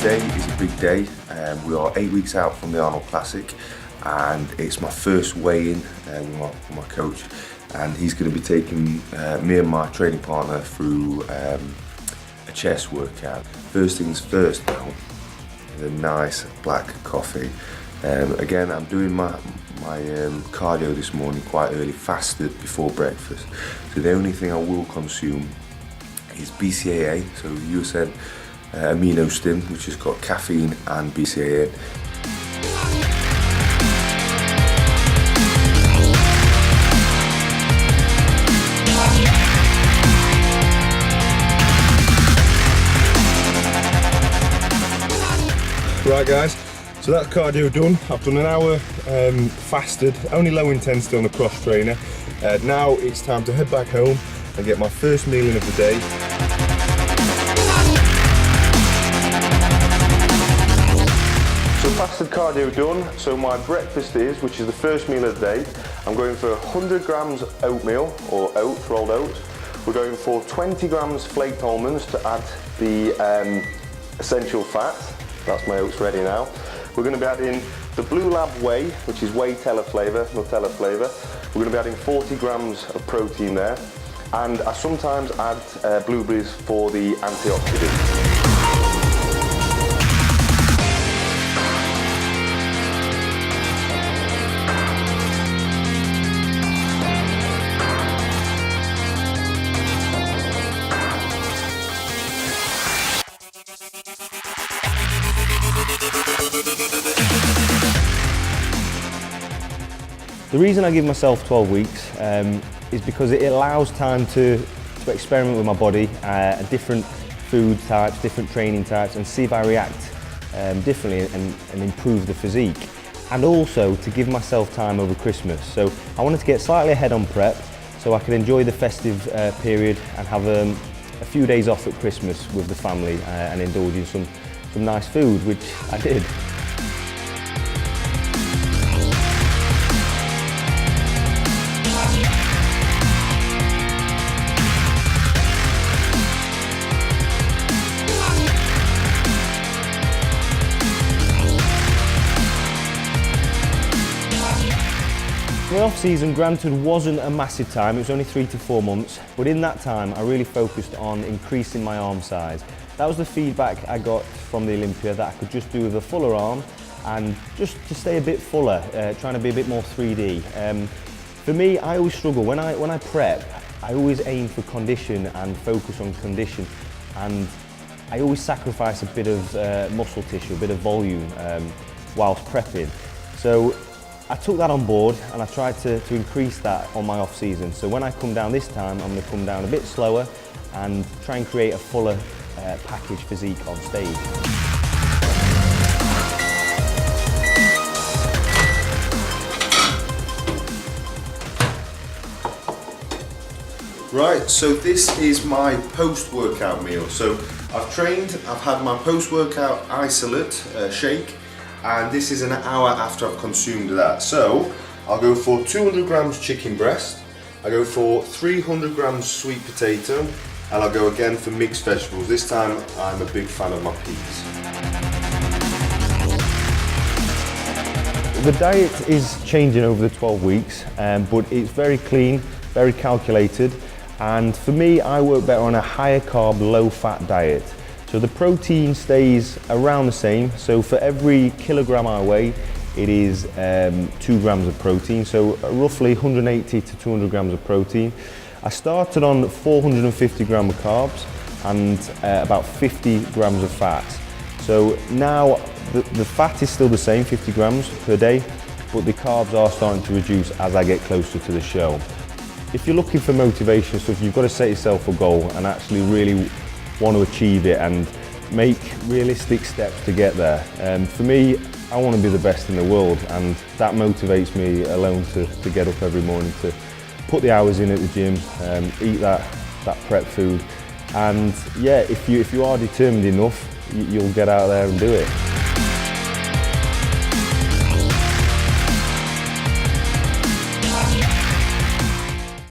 Today is a big day. We are 8 weeks out from the Arnold Classic, and it's my first weigh-in with my coach, and he's going to be taking me and my training partner through a chest workout. First things first though, a nice black coffee. Again, I'm doing my cardio this morning quite early, fasted before breakfast. So the only thing I will consume is BCAA, so you said amino stim, which has got caffeine and BCAA. Right guys, so that's cardio done. I've done an hour fasted, only low intensity on the cross trainer. Now it's time to head back home and get my first meal in of the day. So fasted cardio done, so my breakfast is, which is the first meal of the day, I'm going for 100 grams oatmeal, or oats, rolled oats. We're going for 20 grams flaked almonds to add the essential fat. That's my oats ready now. We're going to be adding the Blue Lab whey, which is whey Nutella flavour. We're going to be adding 40 grams of protein there. And I sometimes add blueberries for the antioxidants. The reason I give myself 12 weeks is because it allows time to experiment with my body, different food types, different training types, and see if I react differently and improve the physique. And also to give myself time over Christmas. So I wanted to get slightly ahead on prep so I could enjoy the festive period and have a few days off at Christmas with the family and indulge in some nice food, which I did. My off-season, granted, wasn't a massive time. It was only 3 to 4 months, but in that time I really focused on increasing my arm size. That was the feedback I got from the Olympia, that I could just do with a fuller arm and just to stay a bit fuller, trying to be a bit more 3D. For me, I always struggle. When I prep, I always aim for condition and focus on condition, and I always sacrifice a bit of muscle tissue, a bit of volume whilst prepping. So I took that on board and I tried to increase that on my off season. So when I come down this time, I'm going to come down a bit slower and try and create a fuller package physique on stage. Right, so this is my post-workout meal. So I've trained, I've had my post-workout isolate shake, and this is an hour after I've consumed that. So I'll go for 200 grams chicken breast, I go for 300 grams sweet potato, and I'll go again for mixed vegetables. This time I'm a big fan of my peas. The diet is changing over the 12 weeks, but it's very clean, very calculated, and for me I work better on a higher carb, low fat diet. So the protein stays around the same, so for every kilogram I weigh, it is 2 grams of protein, so roughly 180 to 200 grams of protein. I started on 450 grams of carbs and about 50 grams of fat. So now the fat is still the same, 50 grams per day, but the carbs are starting to reduce as I get closer to the show. If you're looking for motivation stuff, you've got to set yourself a goal and actually really want to achieve it and make realistic steps to get there. For me, I want to be the best in the world, and that motivates me alone to get up every morning, to put the hours in at the gym, eat that prep food, and yeah, if you are determined enough, you'll get out there and do it.